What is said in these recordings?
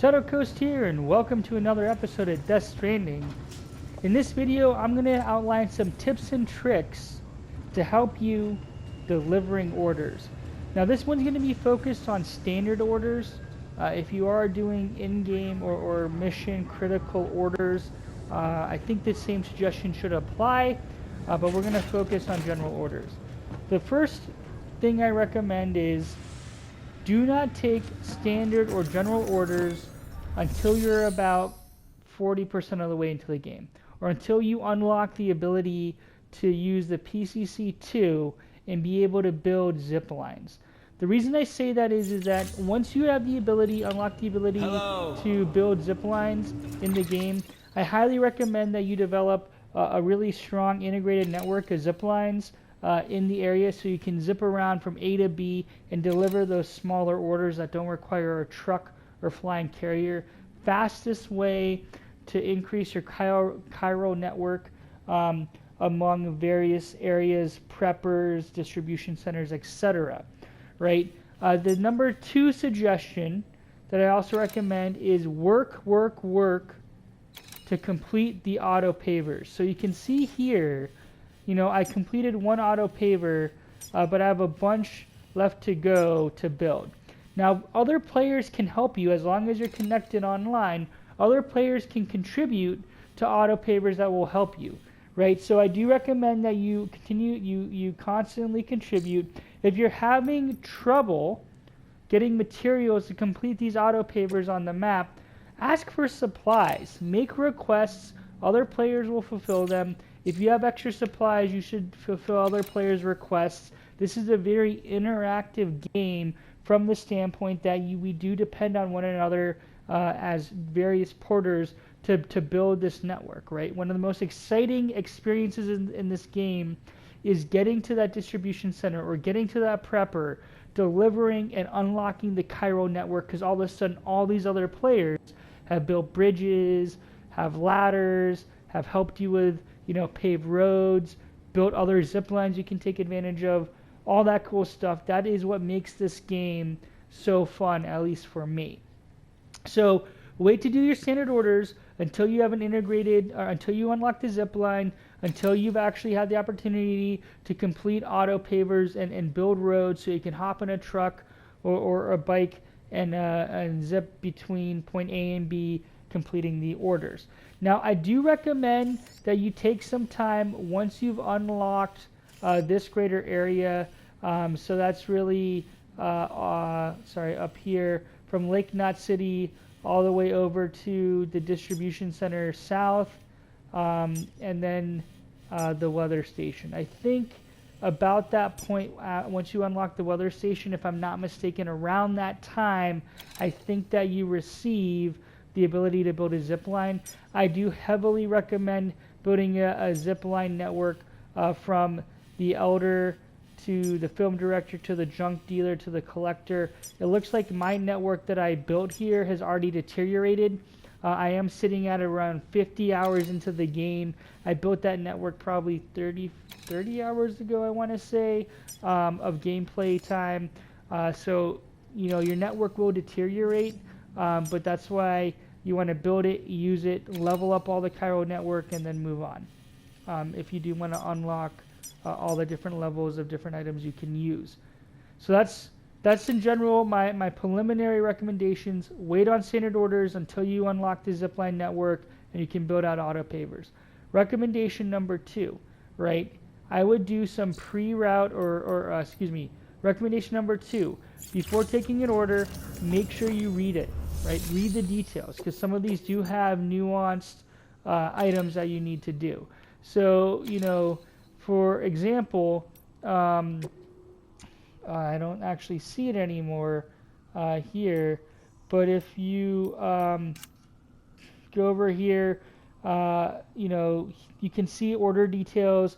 Shadow Coast here, and welcome to another episode of Stranding. In this video, I'm going to outline some tips and tricks to help you delivering orders. Now, this one's going to be focused on standard orders. If you are doing in-game or mission critical orders, I think the same suggestion should apply, but we're going to focus on general orders. The first thing I recommend is do not take standard or general orders until you're about 40% of the way into the game, or until you unlock the ability to use the PCC2 and be able to build zip lines. The reason I say that is that once you have the ability, unlock the ability to build zip lines in the game, I highly recommend that you develop a really strong integrated network of zip lines in the area, so you can zip around from A to B and deliver those smaller orders that don't require a truck or flying carrier. Fastest way to increase your Cairo network among various areas, preppers, distribution centers, etc. Right? The number 2 suggestion that I also recommend is work to complete the auto pavers. So you can see here, you know, I completed one auto paver, but I have a bunch left to go to build. Now, other players can help you as long as you're connected online. Other players can contribute to auto pavers that will help you, right? So I do recommend that you you constantly contribute. If you're having trouble getting materials to complete these auto pavers on the map, ask for supplies. Make requests. Other players will fulfill them. If you have extra supplies, you should fulfill other players' requests. This is a very interactive game from the standpoint that we do depend on one another as various porters to build this network, right? One of the most exciting experiences in this game is getting to that distribution center or getting to that prepper, delivering and unlocking the Cairo network, because all of a sudden all these other players have built bridges, have ladders, have helped you with, you know, paved roads, built other zip lines you can take advantage of, all that cool stuff. That is what makes this game so fun, at least for me. So wait to do your standard orders until you have an integrated, or until you unlock the zip line, until you've actually had the opportunity to complete auto pavers and build roads so you can hop in a truck or a bike and zip between point A and B, completing the orders. Now, I do recommend that you take some time once you've unlocked this greater area. So that's really, up here from Lake Knot City all the way over to the distribution center south, and then the weather station. I think about that point, once you unlock the weather station, if I'm not mistaken, around that time, I think that you receive the ability to build a zip line. I do heavily recommend building a zip line network from the elder to the film director to the junk dealer to the collector. It looks like my network that I built here has already deteriorated. I am sitting at around 50 hours into the game. I built that network probably 30 hours ago, I want to say, of gameplay time. So, you know, your network will deteriorate, but that's why you want to build it, use it, level up all the Cairo network, and then move on. If you do want to unlock all the different levels of different items you can use. So that's in general my preliminary recommendations. Wait on standard orders until you unlock the zipline network and you can build out auto pavers. Recommendation number 2, right? I would do some pre-route recommendation number 2. Before taking an order, make sure you read it, right? Read the details, because some of these do have nuanced items that you need to do. So, you know, for example, I don't actually see it anymore here, but if you go over here, you know, you can see order details,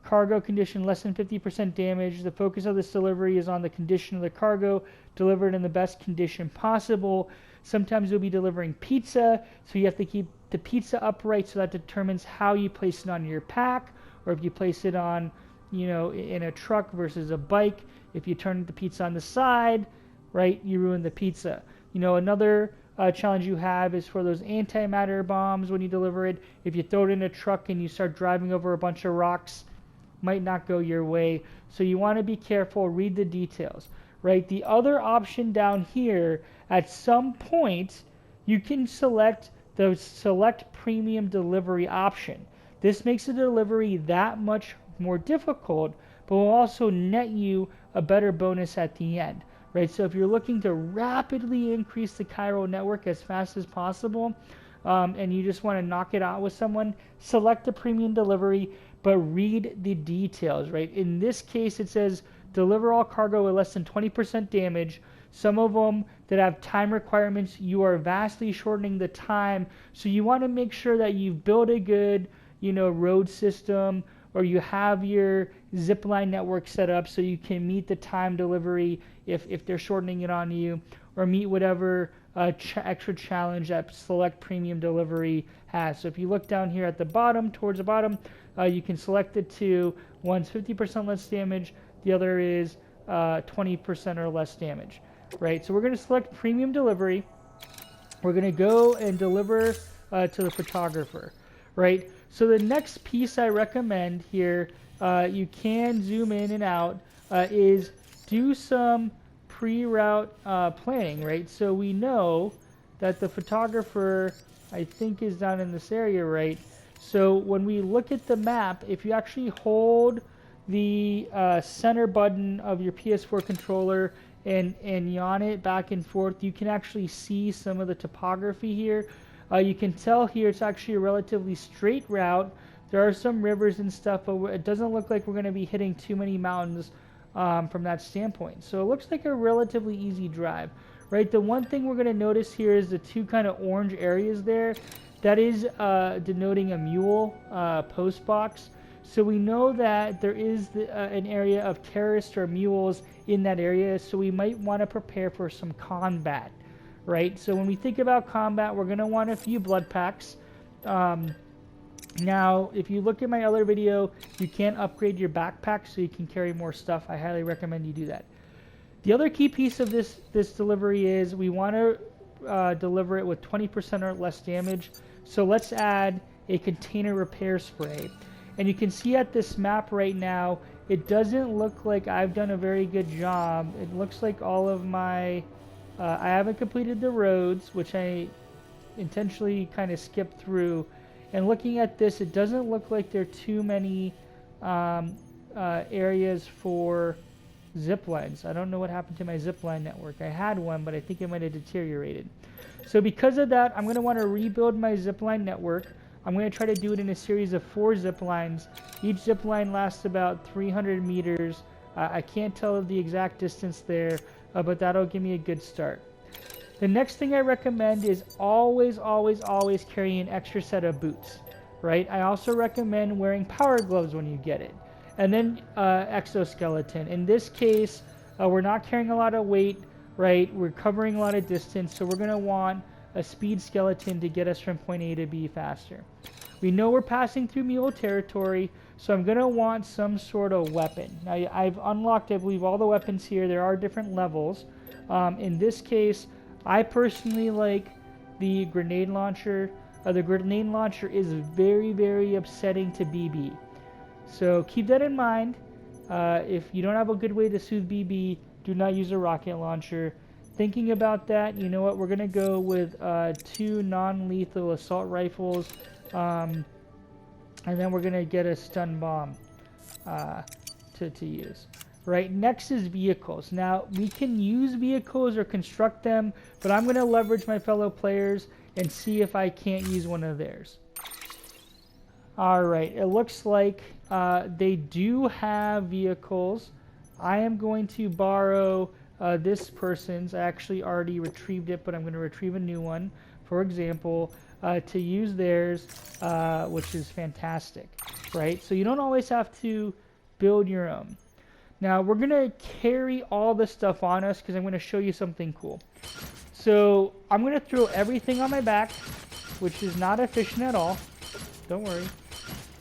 cargo condition less than 50% damage. The focus of this delivery is on the condition of the cargo, delivered in the best condition possible. Sometimes you'll be delivering pizza, so you have to keep the pizza upright, so that determines how you place it on your pack, or if you place it on, you know, in a truck versus a bike. If you turn the pizza on the side, right, you ruin the pizza. You know, another challenge you have is for those antimatter bombs when you deliver it. If you throw it in a truck and you start driving over a bunch of rocks, might not go your way. So you want to be careful, read the details, right? The other option down here, at some point, you can select the select premium delivery option. This makes the delivery that much more difficult, but will also net you a better bonus at the end, right? So if you're looking to rapidly increase the chiral network as fast as possible, and you just want to knock it out with someone, select the premium delivery, but read the details, right? In this case, it says deliver all cargo with less than 20% damage. Some of them that have time requirements, you are vastly shortening the time. So you want to make sure that you've built a good, road system, or you have your zipline network set up so you can meet the time delivery if they're shortening it on you, or meet whatever extra challenge that select premium delivery has. So if you look down here at the bottom, towards the bottom, you can select the two. One's 50% less damage, the other is 20% or less damage, right? So we're going to select premium delivery. We're going to go and deliver to the photographer, right? So the next piece I recommend here, you can zoom in and out, is do some pre-route planning, right? So we know that the photographer, I think, is down in this area, right? So when we look at the map, if you actually hold the center button of your PS4 controller and yawn it back and forth, you can actually see some of the topography here. You can tell here it's actually a relatively straight route. There are some rivers and stuff, but it doesn't look like we're going to be hitting too many mountains from that standpoint. So it looks like a relatively easy drive, right? The one thing we're going to notice here is the two kind of orange areas there. That is denoting a mule post box. So we know that there is an area of terrorists or mules in that area, so we might want to prepare for some combat, right? So when we think about combat, we're going to want a few blood packs. Now, if you look at my other video, you can upgrade your backpack so you can carry more stuff. I highly recommend you do that. The other key piece of this delivery is we want to deliver it with 20% or less damage. So let's add a container repair spray. And you can see at this map right now, it doesn't look like I've done a very good job. It looks like all of my... I haven't completed the roads, which I intentionally kind of skipped through. And looking at this, it doesn't look like there are too many areas for zip lines. I don't know what happened to my zip line network. I had one, but I think it might have deteriorated. So because of that, I'm going to want to rebuild my zip line network. I'm going to try to do it in a series of 4 zip lines. Each zip line lasts about 300 meters. I can't tell the exact distance there, but that'll give me a good start. The next thing I recommend is always carry an extra set of boots, right? I also recommend wearing power gloves when you get it. And then exoskeleton. In this case, we're not carrying a lot of weight, right? We're covering a lot of distance, so we're going to want a speed skeleton to get us from point A to B faster. We know we're passing through mule territory, so I'm going to want some sort of weapon. Now, I've unlocked, I believe, all the weapons here. There are different levels. In this case, I personally like the grenade launcher. The grenade launcher is very upsetting to BB. So keep that in mind. If you don't have a good way to soothe BB, do not use a rocket launcher. Thinking about that, you know what? We're going to go with 2 non-lethal assault rifles. And then we're going to get a stun bomb to use. Right, next is vehicles. Now, we can use vehicles or construct them, but I'm going to leverage my fellow players and see if I can't use one of theirs. Alright, it looks like they do have vehicles. I am going to borrow this person's. I actually already retrieved it, but I'm going to retrieve a new one, for example, to use theirs, which is fantastic, right? So you don't always have to build your own. Now, we're going to carry all this stuff on us because I'm going to show you something cool. So, I'm going to throw everything on my back, which is not efficient at all. Don't worry.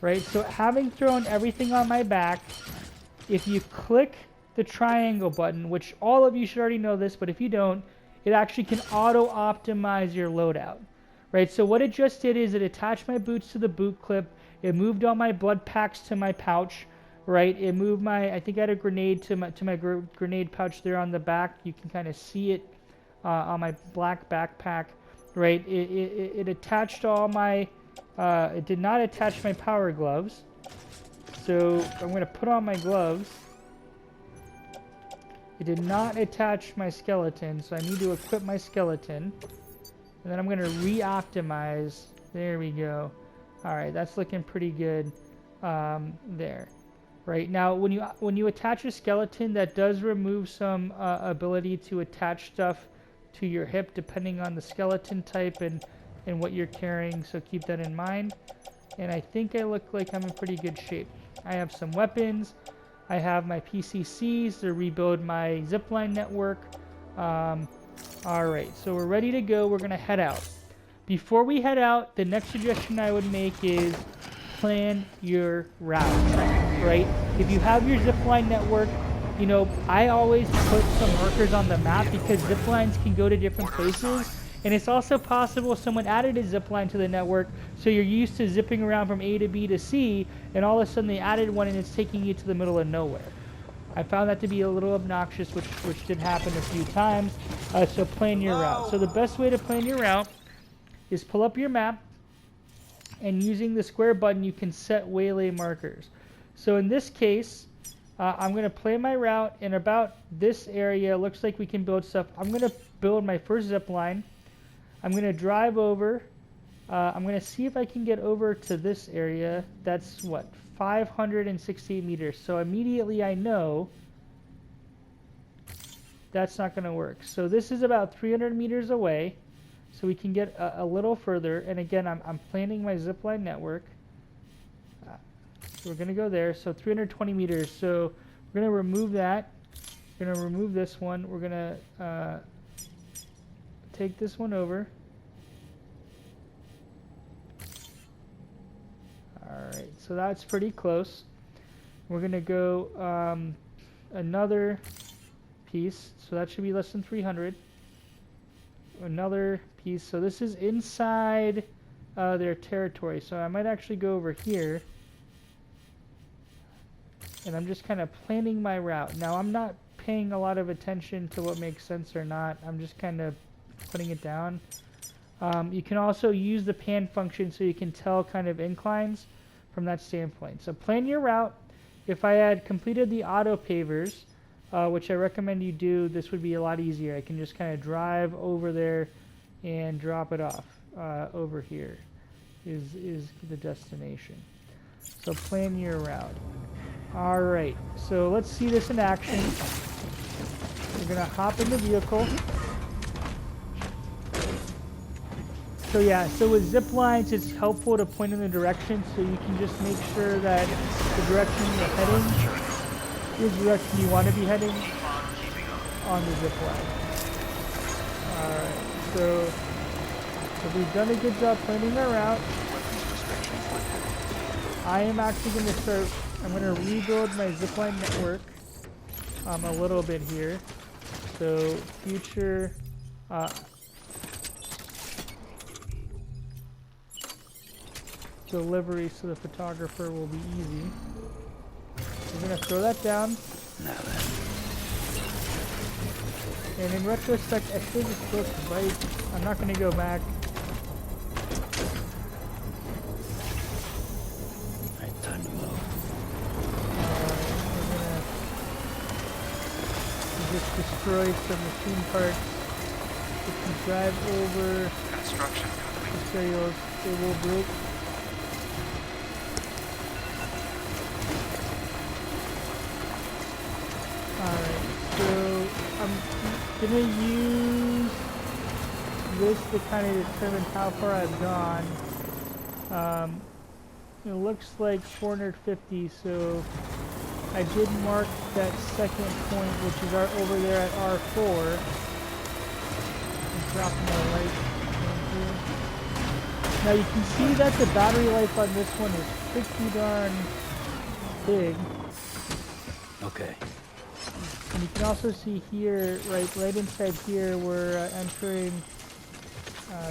Right? So, having thrown everything on my back, if you click the triangle button, which all of you should already know this, but if you don't, it actually can auto-optimize your loadout, right? So what it just did is it attached my boots to the boot clip. It moved all my blood packs to my pouch, right? It moved my, I think I had a grenade to my grenade pouch there on the back. You can kind of see it on my black backpack, right? It attached all my, it did not attach my power gloves. So I'm going to put on my gloves. It did not attach my skeleton, so I need to equip my skeleton. And then I'm going to re-optimize. There we go. All right, that's looking pretty good there. Right, now when you attach a skeleton, that does remove some ability to attach stuff to your hip depending on the skeleton type and what you're carrying, so keep that in mind. And I think I look like I'm in pretty good shape. I have some weapons. I have my PCCs to rebuild my zipline network. Alright, so we're ready to go. We're going to head out. Before we head out, the next suggestion I would make is plan your route, right? If you have your zipline network, you know, I always put some markers on the map because ziplines can go to different places. And it's also possible someone added a zipline to the network, so you're used to zipping around from A to B to C, and all of a sudden they added one and it's taking you to the middle of nowhere. I found that to be a little obnoxious, which did happen a few times. So plan your route. So the best way to plan your route is pull up your map, and using the square button you can set waylay markers. So in this case, I'm going to plan my route in about this area. Looks like we can build stuff. I'm going to build my first zip line. I'm going to drive over. I'm going to see if I can get over to this area. That's what, 568 meters. So immediately I know that's not going to work. So this is about 300 meters away. So we can get a little further. And again, I'm planning my zipline network. So we're going to go there. So 320 meters. So we're going to remove that. We're going to remove this one. We're going to take this one over. Alright, so that's pretty close. We're going to go another piece. So that should be less than 300. Another piece. So this is inside their territory. So I might actually go over here. And I'm just kind of planning my route. Now I'm not paying a lot of attention to what makes sense or not. I'm just kind of putting it down. You can also use the pan function so you can tell kind of inclines from that standpoint. So plan your route. If I had completed the auto pavers, which I recommend you do, this would be a lot easier. I can just kind of drive over there and drop it off. Over here is the destination. So plan your route. Alright, so let's see this in action. We're going to hop in the vehicle. So yeah, so with zip lines, it's helpful to point in the direction so you can just make sure that the direction you're heading is the direction you want to be heading on the zip line. Alright, so we've done a good job planning our route. I am actually going to start, I'm going to rebuild my zipline network a little bit here. So future deliveries to the photographer will be easy. We're going to throw that down. And in retrospect, I think it's supposed to bite. I'm not going to go back. Alright, time to move. We're going to just destroy some machine parts. We can drive over. Construction complete. Materials, it will break. Alright, so I'm gonna use this to kind of determine how far I've gone. It looks like 450, so I did mark that second point, which is over there at R4. I'm dropping my light in here. Now you can see that the battery life on this one is pretty darn big. Okay. And you can also see here, right inside here, we're entering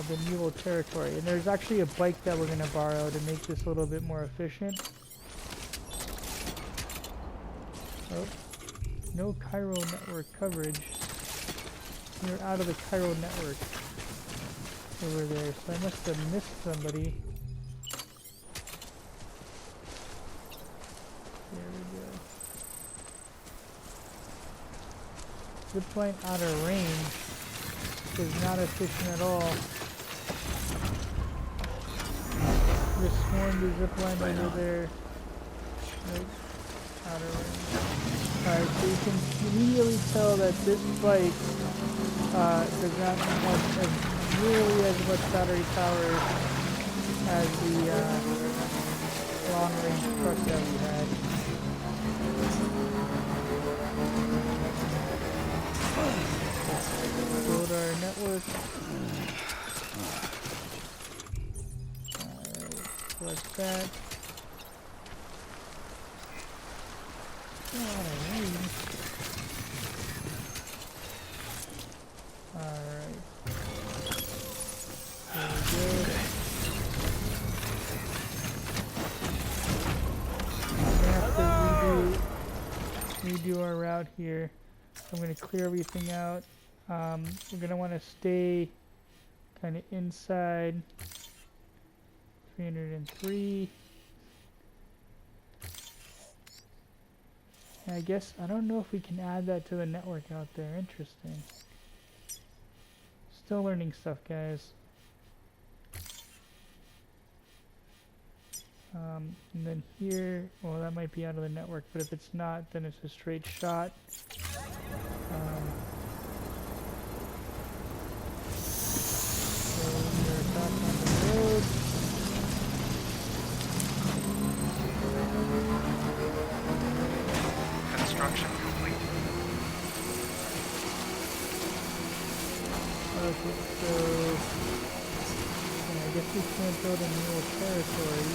the mule territory. And there's actually a bike that we're going to borrow to make this a little bit more efficient. Oh, no Cairo network coverage. We're out of the Cairo network over there, so I must have missed somebody. There we go. Zipline out of range is not efficient at all. Just swarmed the zipline over there. Nope. Out of range. Alright, so you can immediately tell that this bike does not have nearly as much battery power as the long-range truck that we had. Build our network. Alright, select that. Alright. There we go. I'm gonna have to redo our route here. I'm gonna clear everything out. We're gonna want to stay kind of inside 303. And I guess I don't know if we can add that to the network out there. Interesting. Still learning stuff, guys. And then here, well, that might be out of the network, but if it's not, then it's a straight shot. So we're back on the road. Construction complete. Okay, so yeah, I guess we can't build a mule territory.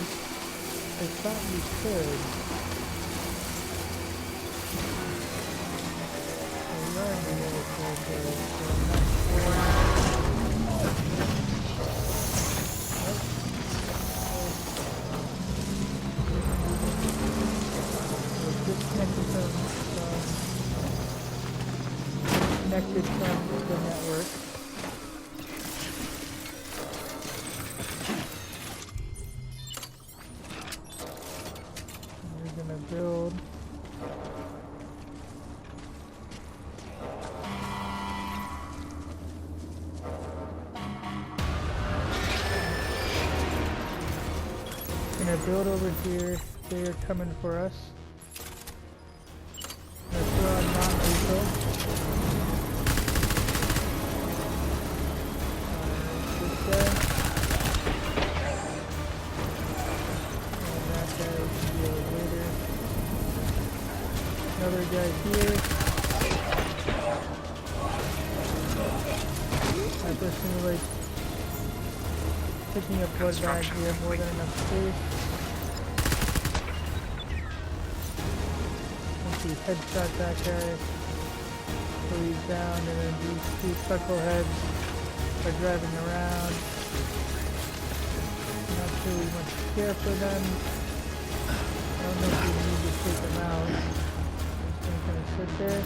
I thought we could. So we are in the mule territory, so I'm not sure. Disconnected from the network. We're gonna build. Gonna build over here. They are coming for us. Gonna throw on non-lethal. Another guy here. That person is like picking up blood bags. We have more than enough space. Once we headshot that guy, so he's down, and then these two chuckleheads are driving around. Not really much care for them. I don't know if we need to take them out. I'm just gonna sit there.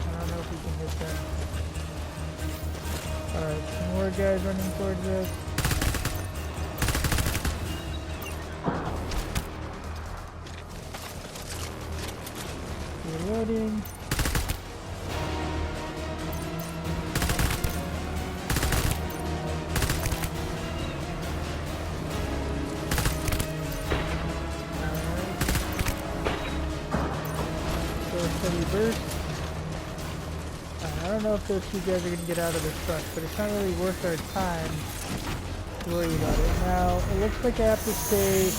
I don't know if we can hit them. Alright, some more guys running towards us. Reloading. Steady burst. I don't know if those two guys are going to get out of this truck, but it's not really worth our time to worry about it. Now, it looks like I have to stay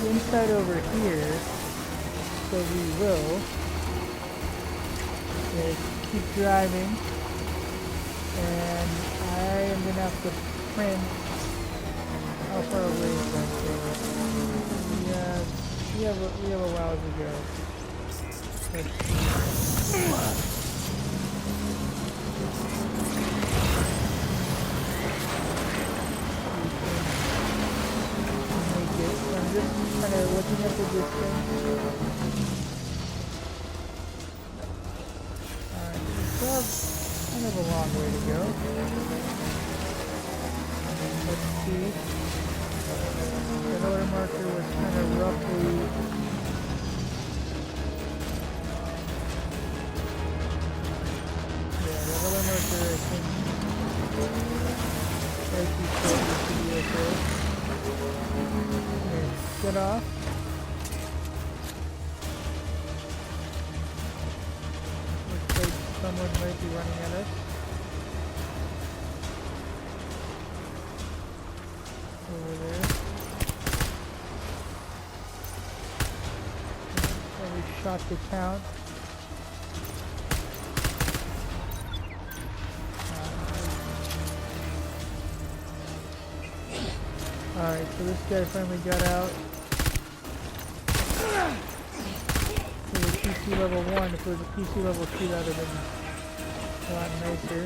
inside over here, so we will. Okay, keep driving, and I am going to have to print How far away is that thing? We have a while to go. Let's see. Make it. So I'm just kind of looking at the distance. Alright, we still have kind of a long way to go. Let's see. The color marker was kind of roughly the color marker I think right before this video shows. Okay, get off. Looks like someone might be running at us. Over there. Probably shot the count. Alright, so this guy finally got out. It was PC level 1. If it was a PC level 2, that would have been a lot nicer.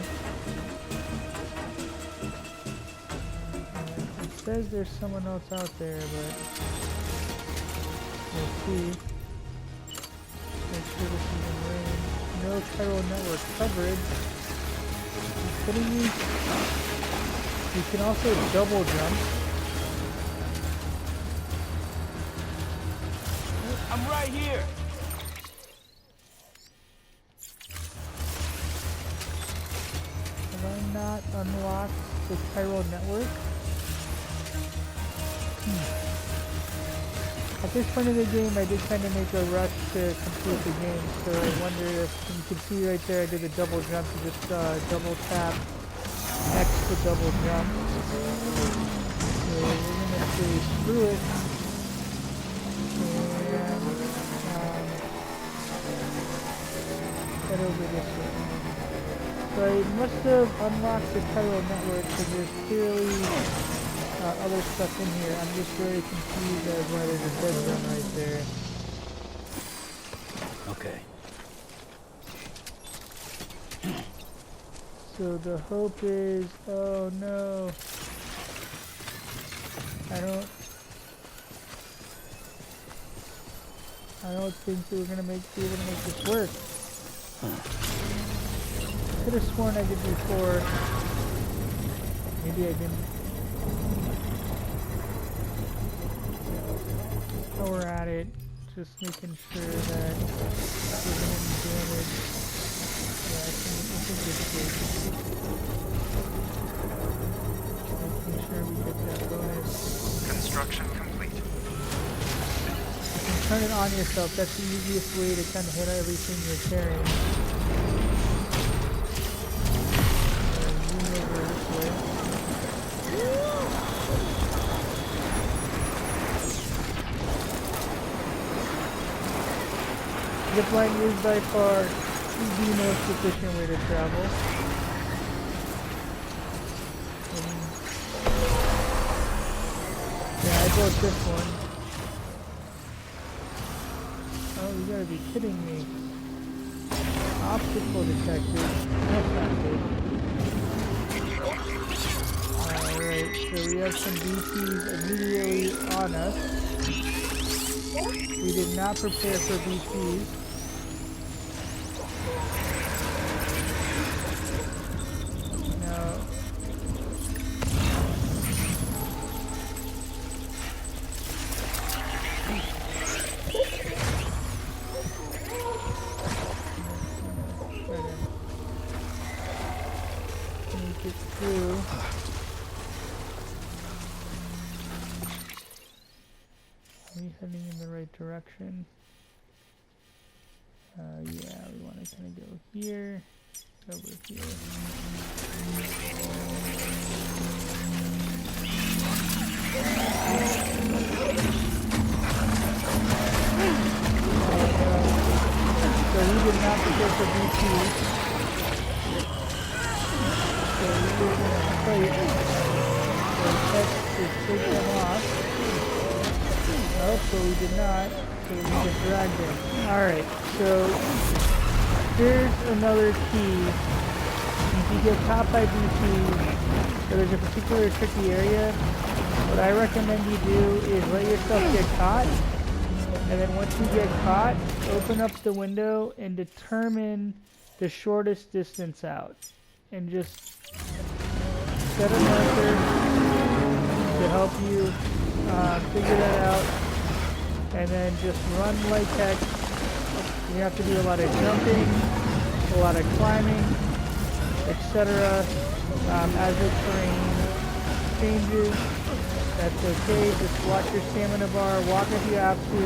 It says there's someone else out there, but we'll see. Make sure this is in range. No chiral network coverage. Are you kidding me? You can also double jump. I'm right here. Have I not unlocked the chiral network? At this point in the game, I did kind of make a rush to complete the game, so I wonder if you can see right there, I did a double jump. You just double tap X to double jump. So we're gonna say screw it, and head over this way. So I must have unlocked the chiral network because there's clearly other stuff in here. I'm just very confused as why there's a dead zone right there. Okay. So the hope is, oh no, I don't think that we're gonna be able to make this work. Could have sworn I did before. Maybe I didn't. While we're at it, just making sure that we're getting damage. Yeah, it's in good shape. Making sure we get that bonus. Construction complete. You can turn it on yourself. That's the easiest way to kind of hit everything you're carrying. Zoom over this way. Zipline is by far the most efficient way to travel. Yeah, I broke this one. Oh, you gotta be kidding me. Obstacle detected. That's not good. Alright, so we have some BTs immediately on us. We did not prepare for BTs. Make it through. Are we heading in the right direction? Yeah, we want to kind of go here, over here. So we did not prepare for BT. So we were going to fight. So is take them off. Oh, so we did not. So we just dragged in. Alright, so here's another key. If you get caught by BT, or there's a particular tricky area, what I recommend you do is let yourself get caught, and then once you get caught, open up the window and determine the shortest distance out. And just set a marker to help you figure that out, and then just run like heck. You have to do a lot of jumping, a lot of climbing, etc. As the terrain changes. That's okay. Just watch your stamina bar, walk if you have to,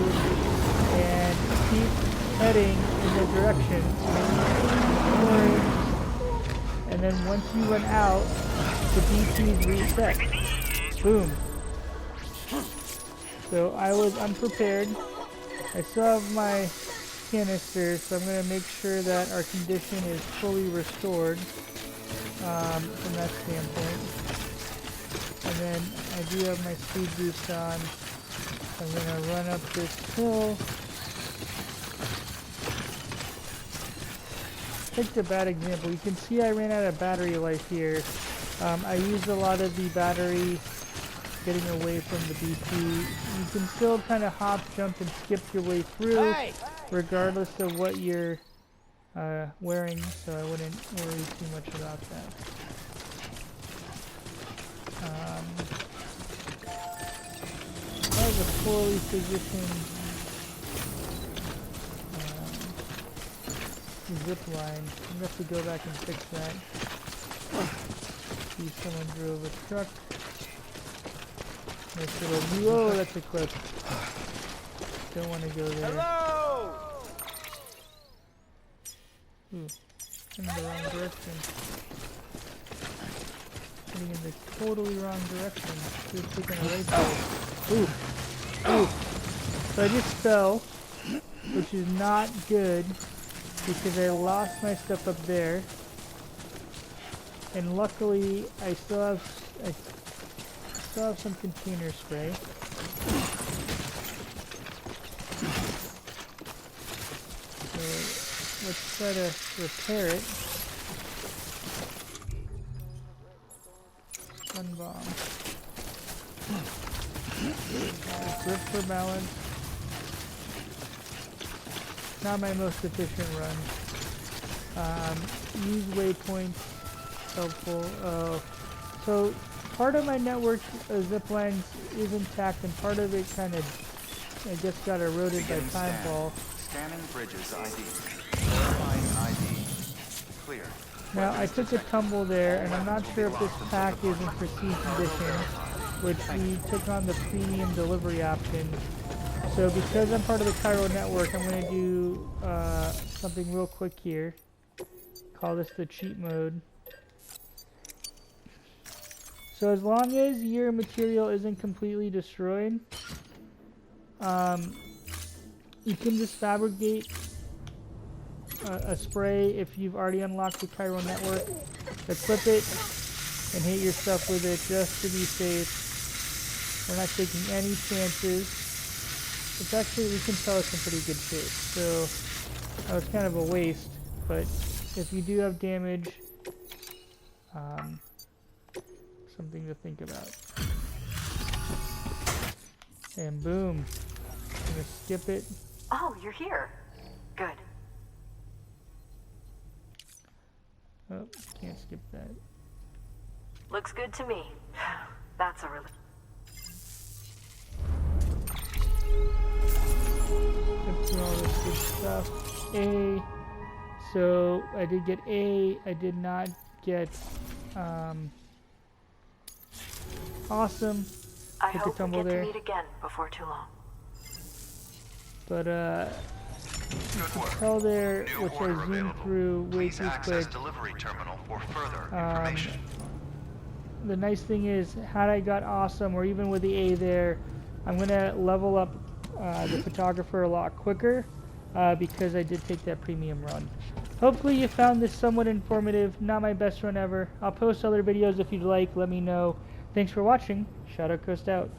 and keep heading in the direction. And then once you run out, the BTs reset. Boom. So I was unprepared. I still have my canister, so I'm going to make sure that our condition is fully restored from that standpoint. And then I do have my speed boost on. I'm going to run up this hill. Picked a bad example. You can see I ran out of battery life here. I used a lot of the battery getting away from the BT. You can still kind of hop, jump, and skip your way through, regardless of what you're wearing, so I wouldn't worry too much about that. That was a poorly positioned zip line. I'm going to have to go back and fix that. See, someone drove a truck. Nice little view. Oh, that's equipped. Don't want to go there. Hello! Ooh, in the wrong direction. Heading in the totally wrong direction. Just taking a right there. Ooh. Ooh. So I just fell, which is not good, because I lost my stuff up there. And luckily, I still have some container spray. So let's try to repair it. Stun bomb. Grip for balance. Not my most efficient run. Use waypoints. Helpful. So part of my network zip lines is intact, and part of it kind of, I guess, got eroded by timefall. Scanning bridges ID. Verifying ID. Clear. Now I took a tumble there, and I'm not sure if this pack is in prestige condition, which we took on the premium delivery option. So because I'm part of the Cairo network, I'm going to do something real quick here. Call this the cheat mode. So as long as your material isn't completely destroyed, you can just fabricate a spray if you've already unlocked the Cairo network. Equip it and hit your stuff with it just to be safe. We're not taking any chances. It's actually, we can tell it's in pretty good shape. So that was kind of a waste, but if you do have damage, something to think about. And boom. I'm gonna skip it. Oh, you're here. Good. Oh, can't skip that. Looks good to me. That's a relief. Get through all this good stuff. A. So I did get A. I did not get awesome. I Took a hope we tumble get there. to meet again before too long. But Good work. tell there, New which I order zoomed available. through way Please too access quick. delivery terminal for further information. The nice thing is, had I got awesome, or even with the A there, I'm gonna level up the photographer a lot quicker because I did take that premium run. Hopefully you found this somewhat informative. Not my best run ever. I'll post other videos if you'd like. Let me know. Thanks for watching. Shadow Coast out.